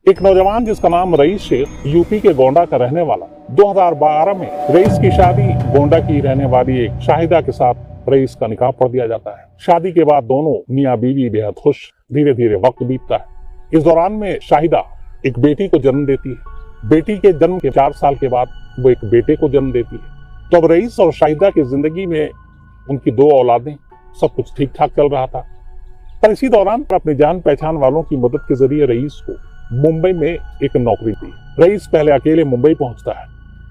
एक नौजवान जिसका नाम रईस शेख यूपी के गोंडा का रहने वाला 2012 में रईस की शादी गोंडा की रहने वाली एक शाहिदा के साथ रईस का निकाह पढ़ दिया जाता है। शादी के बाद दोनों मियां बीवी बेहद खुश। धीरे धीरे वक्त बीतता है। इस दौरान में शाहिदा एक बेटी को जन्म देती है। बेटी के जन्म के 4 साल के बाद वो एक बेटे को जन्म देती है। तो अब रईस और शाहिदा की जिंदगी में उनकी 2 औलादें, सब कुछ ठीक ठाक चल रहा था। पर इसी दौरान अपनी जान पहचान वालों की मदद के जरिए रईस को मुंबई में एक नौकरी दी। रईस पहले अकेले मुंबई पहुंचता है।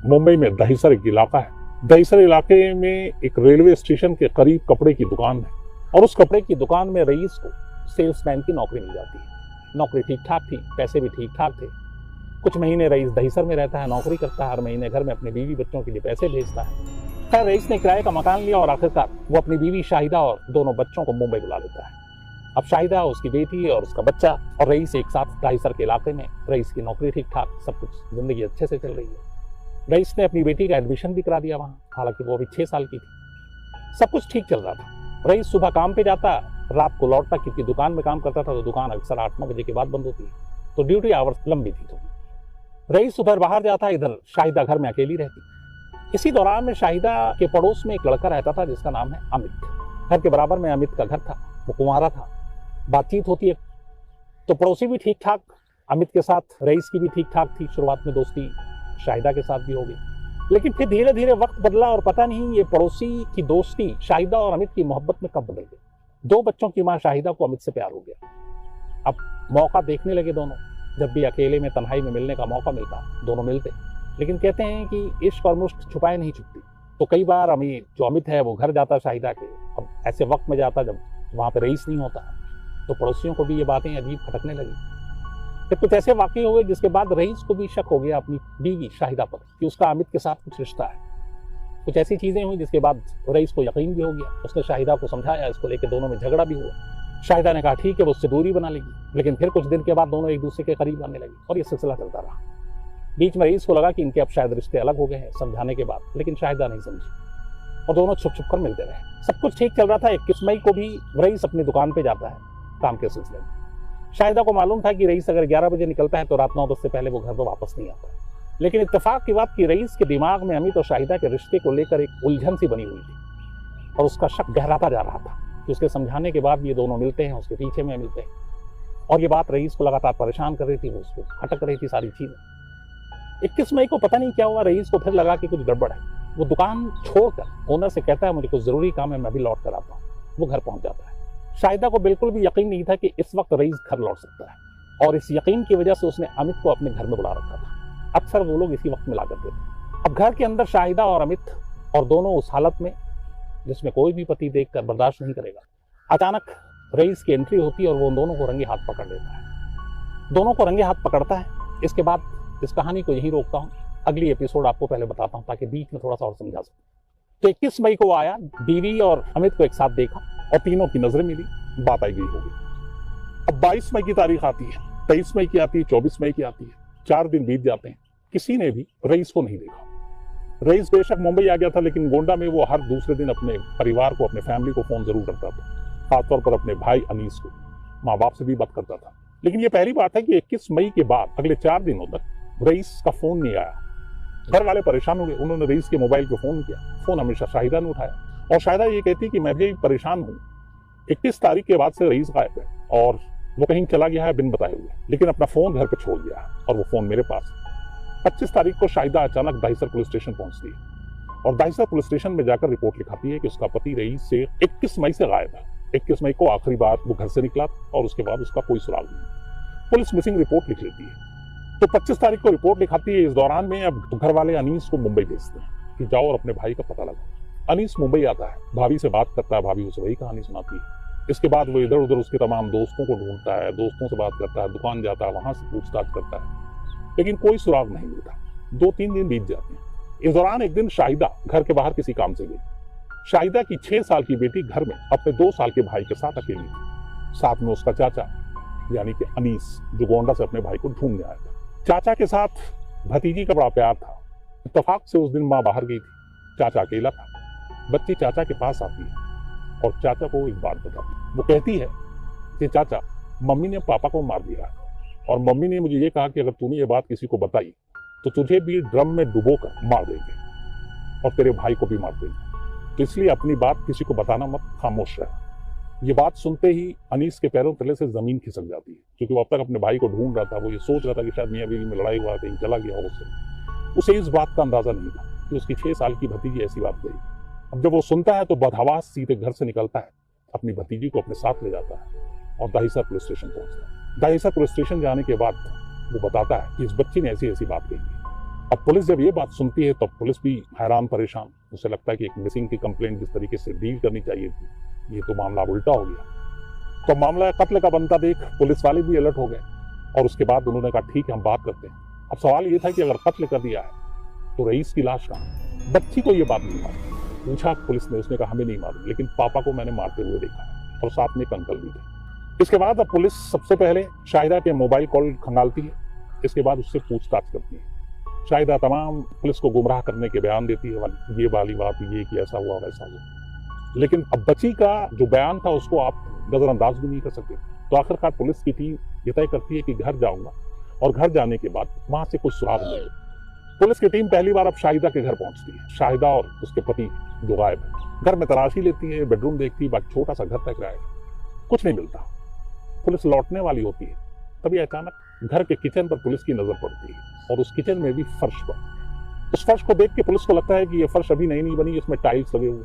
मुंबई में दहीसर एक इलाका है। दहीसर इलाके में एक रेलवे स्टेशन के करीब कपड़े की दुकान है और उस कपड़े की दुकान में रईस को सेल्समैन की नौकरी मिल जाती है। नौकरी ठीक ठाक थी, पैसे भी ठीक ठाक थे। कुछ महीने रईस दहीसर में रहता है, नौकरी करता है, हर महीने घर में अपनी बीवी बच्चों के लिए पैसे भेजता है। खैर, रईस ने किराए का मकान लिया और आखिरकार वो अपनी बीवी शाहिदा और दोनों बच्चों को मुंबई बुला लेता है। अब शाहिदा, उसकी बेटी और उसका बच्चा और रईस एक साथ दहीसर के इलाके में। रईस की नौकरी ठीक ठाक, सब कुछ जिंदगी अच्छे से चल रही है। रईस ने अपनी बेटी का एडमिशन भी करा दिया वहाँ, हालांकि वो अभी 6 साल की थी। सब कुछ ठीक चल रहा था। रईस सुबह काम पे जाता, रात को लौटता, क्योंकि दुकान में काम करता था तो दुकान अक्सर 8-9 बजे के बाद बंद होती है, तो ड्यूटी आवर्स लंबी थी थोड़ी। रईस सुबह बाहर जाता, इधर शाहिदा घर में अकेली रहती। इसी दौरान में शाहिदा के पड़ोस में एक लड़का रहता था जिसका नाम है अमित। घर के बराबर में अमित का घर था, वो कुंवारा था। बातचीत होती है तो पड़ोसी भी ठीक ठाक, अमित के साथ रईस की भी ठीक ठाक थी। शुरुआत में दोस्ती शाहिदा के साथ भी हो गई, लेकिन फिर धीरे धीरे वक्त बदला और पता नहीं ये पड़ोसी की दोस्ती शाहिदा और अमित की मोहब्बत में कब बदल गई। 2 बच्चों की मां शाहिदा को अमित से प्यार हो गया। अब मौका देखने लगे दोनों। जब भी अकेले में तन्हाई में मिलने का मौका मिलता, दोनों मिलते। लेकिन कहते हैं कि इश्क और मुश्क छुपाए नहीं छुपती। तो कई बार अमित है वो घर जाता शाहिदा के। अब ऐसे वक्त में जाता जब वहां पर रईस नहीं होता, तो पड़ोसियों को भी ये बातें अजीब खटकने लगी। फिर कुछ ऐसे वाकये हुए जिसके बाद रईस को भी शक हो गया अपनी बीवी शाहिदा पर कि उसका अमित के साथ कुछ रिश्ता है। कुछ ऐसी चीजें हुई जिसके बाद रईस को यकीन भी हो गया। उसने शाहिदा को समझाया, इसको लेकर दोनों में झगड़ा भी हुआ। शाहिदा ने कहा ठीक है, वो उससे दूरी बना लेगी, लेकिन फिर कुछ दिन के बाद दोनों एक दूसरे के करीब आने लगे और ये सिलसिला चलता रहा। बीच में रईस को लगा कि इनके अब शायद रिश्ते अलग हो गए हैं समझाने के बाद, लेकिन शाहिदा नहीं समझी और दोनों छुप छुप कर मिलते रहे। सब कुछ ठीक चल रहा था। 21 मई को भी रईस अपनी दुकान पे जाता है काम के सिलसिले में। शाहिदा को मालूम था कि रईस अगर 11 बजे निकलता है तो रात 9-10 से पहले वो घर पर वापस नहीं आता। लेकिन इत्तेफाक की बात कि रईस के दिमाग में अमित और शाहिदा के रिश्ते को लेकर एक उलझन सी बनी हुई थी और उसका शक गहराता जा रहा था कि उसके समझाने के बाद ये दोनों मिलते हैं, उसके पीछे में मिलते हैं। और ये बात रईस को लगातार परेशान कर रही थी, वो उसको खटक रही थी सारी चीजें। 21 मई को पता नहीं क्या हुआ, रईस को फिर लगा कि कुछ गड़बड़ है। वो दुकान छोड़कर ओनर से कहता है मुझे कुछ जरूरी काम है, मैं भी लौट कर आता हूँ। वो घर पहुंच जाता है। शाहिदा को बिल्कुल भी यकीन नहीं था कि इस वक्त रईस घर लौट सकता है और इस यकीन की वजह से उसने अमित को अपने घर में बुला रखा था। अक्सर वो लोग इसी वक्त मिला करते थे। अब घर के अंदर शाहिदा और अमित और दोनों उस हालत में जिसमें कोई भी पति देखकर बर्दाश्त नहीं करेगा। अचानक रईस की एंट्री होती है और वो उन दोनों को रंगे हाथ पकड़ लेता है। दोनों को रंगे हाथ पकड़ता है। इसके बाद इस कहानी को यहीं रोकता हूँ, अगली एपिसोड आपको पहले बताता हूँ ताकि बीच में थोड़ा सा और समझा सकूँ। तो 21 मई को आया, बीवी और अमित को एक साथ देखा और तीनों की नजरें मिली, बात आई गई होगी। अब 22 मई की तारीख आती है, 23 मई की आती है, 24 मई की आती है। 4 दिन बीत जाते हैं, किसी ने भी रईस को नहीं देखा। रईस बेशक मुंबई आ गया था, लेकिन गोंडा में वो हर दूसरे दिन अपने परिवार को, अपने फैमिली को फोन जरूर करता था, खासतौर पर अपने भाई अनीस को। माँ बाप से भी बात करता था। लेकिन ये पहली बात है कि 21 मई के बाद अगले 4 दिनों तक रईस का फोन नहीं आया। घर वाले परेशान हो गए। उन्होंने रईस के मोबाइल पे फोन किया, फोन हमेशा शाहिदा ने उठाया और शाहिदा ये कहती कि मैं भी परेशान हूँ। 21 तारीख के बाद से रईस गायब है और वो कहीं चला गया है बिन बताए हुए, लेकिन अपना फोन घर पे छोड़ गया है और वो फोन मेरे पास है। 25 तारीख को शाहिदा अचानक दहीसर पुलिस स्टेशन पहुंचती है और दहीसर पुलिस स्टेशन में जाकर रिपोर्ट लिखाती है कि उसका पति रईस से 21 मई से गायब है। 21 मई को आखिरी बार वो घर से निकला और उसके बाद उसका कोई सुराग नहीं। पुलिस मिसिंग रिपोर्ट लिख लेती है। तो 25 तारीख को रिपोर्ट लिखाती है। इस दौरान में अब घर वाले अनीस को मुंबई भेजते हैं कि जाओ और अपने भाई का पता लगाओ। अनीस मुंबई आता है, भाभी से बात करता है, भाभी उसे वही कहानी सुनाती है। इसके बाद वो इधर उधर उसके तमाम दोस्तों को ढूंढता है, दोस्तों से बात करता है, दुकान जाता है, वहां से पूछताछ करता है, लेकिन कोई सुराग नहीं मिलता। 2-3 दिन बीत जाते हैं। इस दौरान एक दिन शाहिदा घर के बाहर किसी काम से गई। शाहिदा की 6 साल की बेटी घर में अपने 2 साल के भाई के साथ अकेली थी, साथ में उसका चाचा यानी कि अनीस, जो गोंडा से अपने भाई को ढूंढने आया था। चाचा के साथ भतीजी का बड़ा प्यार था। इत्तेफाक से उस दिन माँ बाहर गई थी, चाचा अकेला था। बच्ची चाचा के पास आती है और चाचा को एक बात बताती। वो कहती है कि चाचा, मम्मी ने पापा को मार दिया। और मम्मी ने मुझे ये कहा कि अगर तूने ये बात किसी को बताई तो तुझे भी ड्रम में डुबोकर मार देंगे और तेरे भाई को भी मार देंगे, तो इसलिए अपनी बात किसी को बताना मत, खामोश रह। ये बात सुनते ही अनीस के पैरों तले से जमीन खिसक जाती है, क्योंकि वो अब तक अपने भाई को ढूंढ रहा था। वो ये सोच रहा था कि शायद मियां बीवी में लड़ाई हुआ, कहीं चला गया हो उसे इस बात का अंदाजा नहीं था कि उसकी 6 साल की भतीजी ऐसी बात कही। अब जब वो सुनता है तो बदहवास सीधे घर से निकलता है, अपनी भतीजी को अपने साथ ले जाता है और दहिसर पुलिस स्टेशन पहुंचता है। दहिसर पुलिस स्टेशन जाने के बाद वो बताता है कि इस बच्ची ने ऐसी ऐसी बात कही है। अब पुलिस जब ये बात सुनती है तो पुलिस भी हैरान परेशान, उसे लगता है कि एक मिसिंग की कंप्लेंट जिस तरीके से डील करनी चाहिए थी, ये तो मामला उल्टा हो गया। तो मामला कत्ल का बनता देख पुलिस वाले भी अलर्ट हो गए और उसके बाद उन्होंने कहा ठीक है हम बात करते हैं। अब सवाल ये था कि अगर कत्ल कर दिया है तो रईस की लाश कहाँ? बच्ची को ये बात नहीं मालूम। पूछा पुलिस ने, उसने कहा हमें नहीं मालूम, लेकिन पापा को मैंने मारते हुए देखा है और साथ में एक अंकल भी थे। इसके बाद अब पुलिस सबसे पहले शाहिदा के मोबाइल कॉल खंगालती है, इसके बाद उससे पूछताछ करती है। शाहिदा तमाम पुलिस को गुमराह करने के बयान देती है, ये वाली बात, ये कि ऐसा हुआ वैसा हुआ। लेकिन अब बच्ची का जो बयान था उसको आप नजरअंदाज भी नहीं कर सकते। तो आखिरकार पुलिस की टीम ये तय करती है कि घर जाऊंगा और घर जाने के बाद वहां से कुछ सुराग मिले। पुलिस की टीम पहली बार अब शाहिदा के घर पहुंचती है। शाहिदा और उसके पति जो गायब है, घर में तलाशी लेती है, बेडरूम देखती है, बाकी छोटा सा घर तक रहा है, कुछ नहीं मिलता। पुलिस लौटने वाली होती है, तभी अचानक घर के किचन पर पुलिस की नजर पड़ती है और उस किचन में भी फर्श पर। उस फर्श को देख के पुलिस को लगता है कि ये फर्श अभी नई नहीं बनी, इसमें टाइल्स लगे हुए,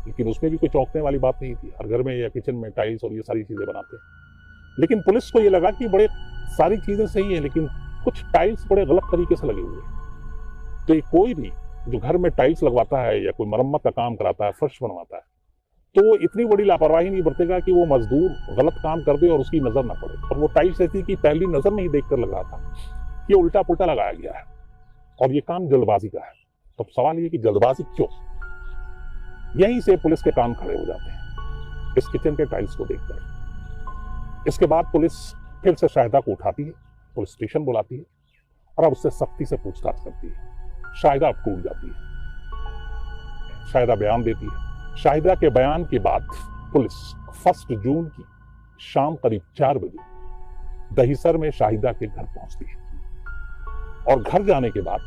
लेकिन उसमें भी कोई चौंकने वाली बात नहीं थी। हर घर में या किचन में टाइल्स और ये सारी चीजें बनाते हैं। लेकिन पुलिस को ये लगा कि बड़े सारी चीजें सही है, लेकिन कुछ टाइल्स बड़े गलत तरीके से लगे हुए हैं। तो ये कोई भी जो घर में टाइल्स लगवाता है या कोई मरम्मत का काम कराता है, फर्श बनवाता है, तो वो इतनी बड़ी लापरवाही नहीं बरतेगा कि वो मजदूर गलत काम कर दे और उसकी नजर ना पड़े। और वो टाइल्स ऐसी कि पहली नजर नहीं देखकर लगा था, ये उल्टा पुल्टा लगाया गया है और ये काम जल्दबाजी का है। तो सवाल ये कि जल्दबाजी क्यों? यहीं से पुलिस के कान खड़े हो जाते हैं इस किचन के टाइल्स को देखकर। इसके बाद पुलिस फिर से शाहिदा को उठाती है, पुलिस स्टेशन बुलाती है और अब उससे सख्ती से पूछताछ करती है। शाहिदा अब टूट जाती है, शाहिदा बयान देती है। शाहिदा के बयान के बाद पुलिस 1 जून की शाम करीब 4 बजे दहिसर में शाहिदा के घर पहुंचती है और घर जाने के बाद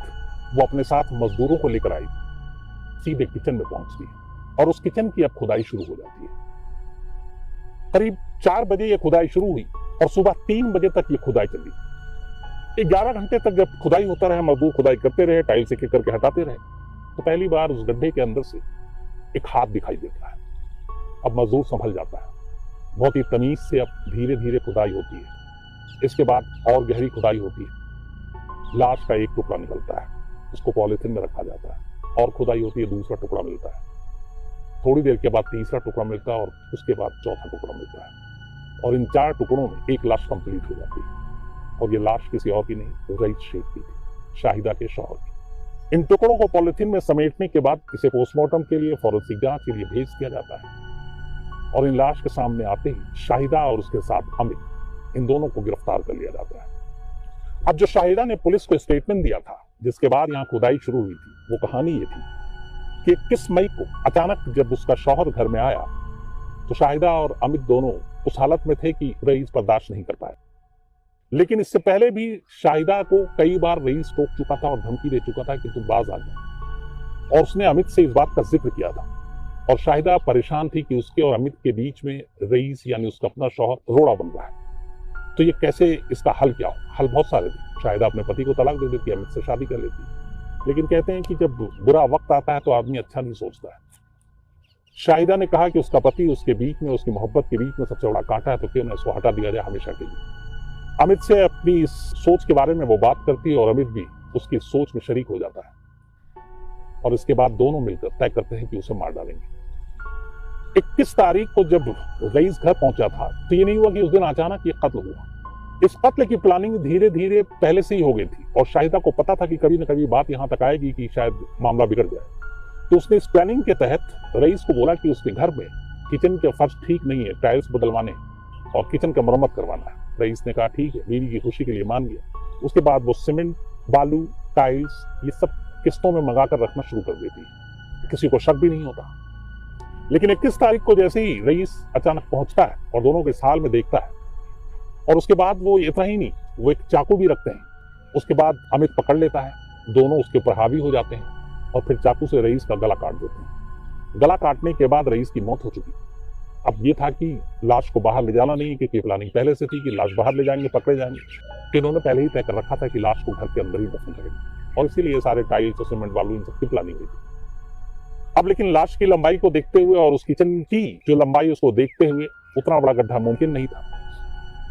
वो अपने साथ मजदूरों को लेकर आई, सीधे किचन में पहुंचती है और उस किचन की अब खुदाई शुरू हो जाती है। करीब 4 बजे ये खुदाई शुरू हुई और सुबह 3 बजे तक ये खुदाई चली। 11 घंटे तक जब खुदाई होता रहा, मजदूर खुदाई करते रहे, टाइल्स एक एक करके हटाते रहे, तो पहली बार उस गड्ढे के अंदर से एक हाथ दिखाई देता है। अब मजदूर संभल जाता है, बहुत ही तमीज से अब धीरे धीरे खुदाई होती है। इसके बाद और गहरी खुदाई होती है, लाश का एक टुकड़ा निकलता है, उसको पॉलिथीन में रखा जाता है और खुदाई होती है, दूसरा टुकड़ा मिलता है। थोड़ी देर के बाद तीसरा टुकड़ा मिलता है और उसके बाद चौथा टुकड़ा मिलता है और इन 4 टुकड़ों में एक लाश कंप्लीट हो जाती है। और ये लाश किसी और की नहीं, रईस शेख की थी, शाहिदा के शौहर की। इन टुकड़ों को पॉलिथीन में समेटने के बाद इसे पोस्टमार्टम के लिए, फॉरेंसिक जांच के लिए भेज दिया जाता है और इन लाश के सामने आते ही शाहिदा और उसके साथ अमित, इन दोनों को गिरफ्तार कर लिया जाता है। अब जो शाहिदा ने पुलिस को स्टेटमेंट दिया था, जिसके बाद यहाँ खुदाई शुरू हुई थी, वो कहानी ये थी कि 21 मई को अचानक जब उसका शौहर घर में आया तो शाहिदा और अमित दोनों उस हालत में थे कि रईस बर्दाश्त नहीं कर पाए। लेकिन इससे पहले भी शाहिदा को कई बार रईस टोक चुका था और धमकी दे चुका था कि तुम बाज आ जाओ, और उसने अमित से इस बात का जिक्र किया था। और शाहिदा परेशान थी कि उसके और अमित के बीच में रईस यानी उसका अपना शौहर रोड़ा बन रहा है, तो ये कैसे, इसका हल क्या हो? हल बहुत सारे थे। शाहिदा अपने पति को तलाक दे देती, अमित से शादी कर लेती, लेकिन कहते हैं कि जब बुरा वक्त आता है तो आदमी अच्छा नहीं सोचता है। शाहिदा ने कहा कि उसका पति उसके बीच में, उसकी मोहब्बत के बीच में सबसे बड़ा कांटा है, तो क्यों ना इसको हटा दिया जाए हमेशा के लिए। अमित से अपनी इस सोच के बारे में वो बात करती है और अमित भी उसकी सोच में शरीक हो जाता है और इसके बाद दोनों मिलकर तय करते हैं कि उसे मार डालेंगे। 21 तारीख को जब रईस घर पहुंचा था तो ये नहीं हुआ कि उस दिन अचानक ये कत्ल हुआ। इस कत्ल की प्लानिंग धीरे धीरे पहले से ही हो गई थी और शाहिदा को पता था कि कभी न कभी बात यहाँ तक आएगी कि शायद मामला बिगड़ जाए। तो उसने इस प्लानिंग के तहत रईस को बोला कि उसके घर में किचन के फर्श ठीक नहीं है, टाइल्स बदलवाने और किचन का मरम्मत करवाना है। रईस ने कहा ठीक है, बीवी की खुशी के लिए मान गया। उसके बाद वो सीमेंट, बालू, टाइल्स ये सब किस्तों में मंगाकर रखना शुरू कर देती है, किसी को शक भी नहीं होता। लेकिन 21 तारीख को जैसे ही रईस अचानक पहुंचता है और दोनों के साल में देखता है और उसके बाद वो इतना ही नहीं, वो एक चाकू भी रखते हैं। उसके बाद अमित पकड़ लेता है, दोनों उसके ऊपर हावी हो जाते हैं और फिर चाकू से रईस का गला काट देते हैं। गला काटने के बाद रईस की मौत हो चुकी। अब ये था कि लाश को बाहर ले जाना नहीं, क्योंकि प्लानिंग पहले से थी कि लाश बाहर ले जाएंगे, पकड़े जाएंगे। तो इन्होंने पहले ही तय कर रखा था कि लाश को घर के अंदर ही दफन करेंगे, और इसीलिए सारे टाइल्स और सीमेंट बालू इन सबकी प्लानिंग हुई थी। अब लेकिन लाश की लंबाई को देखते हुए और उस किचन की जो लंबाई उसको देखते हुए उतना बड़ा गड्ढा मुमकिन नहीं था।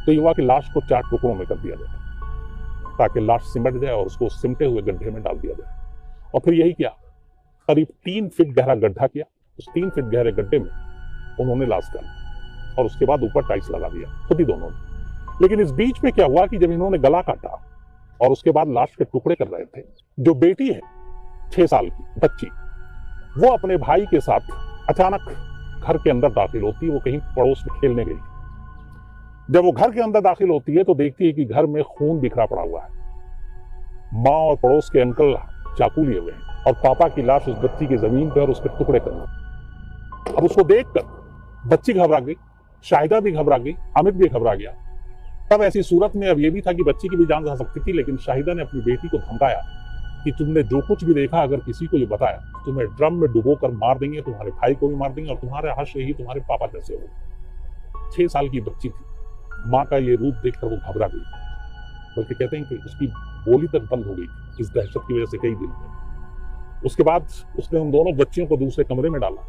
तो ये हुआ कि लाश को 4 टुकड़ों में कर दिया जाए ताकि लाश सिमट जाए और उसको सिमटे हुए गड्ढे में डाल दिया जाए। और फिर यही किया, करीब 3 फीट गहरा गड्ढा किया। उस 3 फीट गहरे गड्ढे में उन्होंने लाश डाली और उसके बाद ऊपर टाइल्स लगा दिया, खुद ही दोनों ने। लेकिन इस बीच में क्या हुआ कि जब इन्होंने गला काटा और उसके बाद लाश के टुकड़े कर रहे थे, जो बेटी है 6 साल की बच्ची, वो अपने भाई के साथ अचानक घर के अंदर दाखिल होती है। वो कहीं पड़ोस में खेलने गई। जब वो घर के अंदर दाखिल होती है तो देखती है कि घर में खून बिखरा पड़ा हुआ है। माँ और पड़ोस के अंकल चाकू लिए हुए हैं और पापा की लाश उस बच्ची की जमीन पर और उसके टुकड़े कर दिए। अब उसको देखकर बच्ची घबरा गई, शाहिदा भी घबरा गई, अमित भी घबरा गया। तब ऐसी सूरत में अब ये भी था कि बच्ची की भी जान जा सकती थी, लेकिन शाहिदा ने अपनी बेटी को धमकाया कि तुमने जो कुछ भी देखा अगर किसी को ये बताया तो तुम्हें ड्रम में डुबो कर मार देंगे, तुम्हारे भाई को भी मार देंगे और तुम्हारे हाथ से ही तुम्हारे पापा जैसे हो। 6 साल की बच्ची थी। माँ का ये रूप देखकर वो घबरा गई, बल्कि कहते हैं कि उसकी बोली तक बंद हो गई थी इस दहशत की वजह से कई दिन तक। उसके बाद उसने उन दोनों बच्चियों को दूसरे कमरे में डाला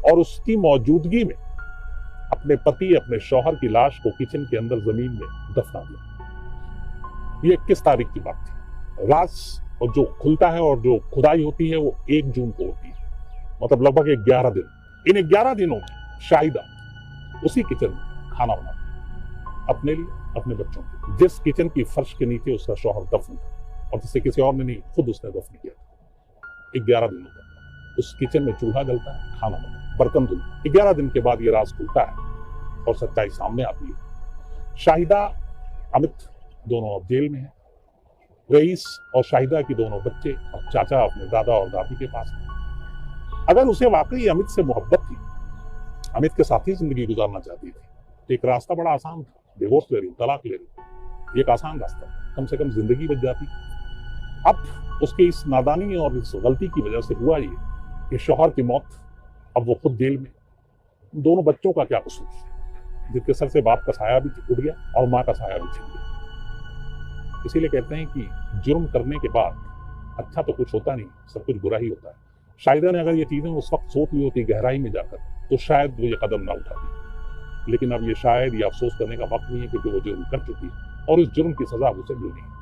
और उसकी मौजूदगी में अपने पति, अपने शौहर की लाश को किचन के अंदर जमीन में दफना दिया। ये 21 तारीख की बात थी। राज और जो खुलता है और जो खुदाई होती है वो 1 जून को होती है, मतलब लगभग 11 दिन। इन 11 दिनों में शाहिदा उसी किचन में खाना बनाती अपने लिए, अपने बच्चों के, जिस किचन की फर्श के नीचे उसका शौहर दफन था और जिसे किसी और ने नहीं, खुद उसने दफन किया था। 11 दिनों तक उस किचन में चूल्हा जलता है, खाना बनता है, बर्तन धुलते। 11 दिन के बाद ये राज खुलता है और सच्चाई सामने आती है। शाहिदा, अमित दोनों अब जेल में हैं। रईस और शाहिदा की दोनों बच्चे और चाचा अपने दादा और दादी के पास हैं। अगर उसे वाकई अमित से मोहब्बत थी, अमित के साथ ही जिंदगी गुजारना चाहती थी, तो एक रास्ता बड़ा आसान था, डिवोर्स ले रही, तलाक ले रही। एक आसान रास्ता, कम से कम जिंदगी बच जाती। अब उसकी इस नादानी और इस गलती की वजह से हुआ ये कि शौहर की मौत, अब वो खुद जेल में। दोनों बच्चों का क्या कसूर, जिसके सर से बाप का साया भी उठ गया और माँ का साया भी छिन गया। इसीलिए कहते हैं कि जुर्म करने के बाद अच्छा तो कुछ होता नहीं, सब कुछ बुरा ही होता है। शाहिदा ने अगर ये चीजें उस वक्त सोच ली होती गहराई में जाकर, तो शायद वो ये कदम ना उठाती। लेकिन अब ये शायद ये अफसोस करने का वक्त नहीं है, क्योंकि वो जुर्म कर चुकी है और इस जुर्म की सजा उसे मिलनी है।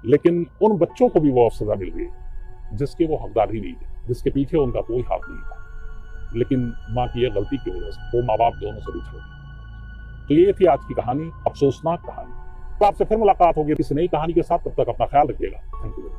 लेकिन उन बच्चों को भी वो सजा मिल गई जिसके वो हकदार ही नहीं थे, जिसके पीछे उनका कोई हाथ नहीं था। लेकिन माँ की यह गलती की वजह से वो माँ बाप दोनों से बिछड़ गए। तो ये थी आज की कहानी, अफसोसनाक कहानी। तो आपसे फिर मुलाकात होगी किसी नई कहानी के साथ। तब तक अपना ख्याल रखिएगा। Thank you.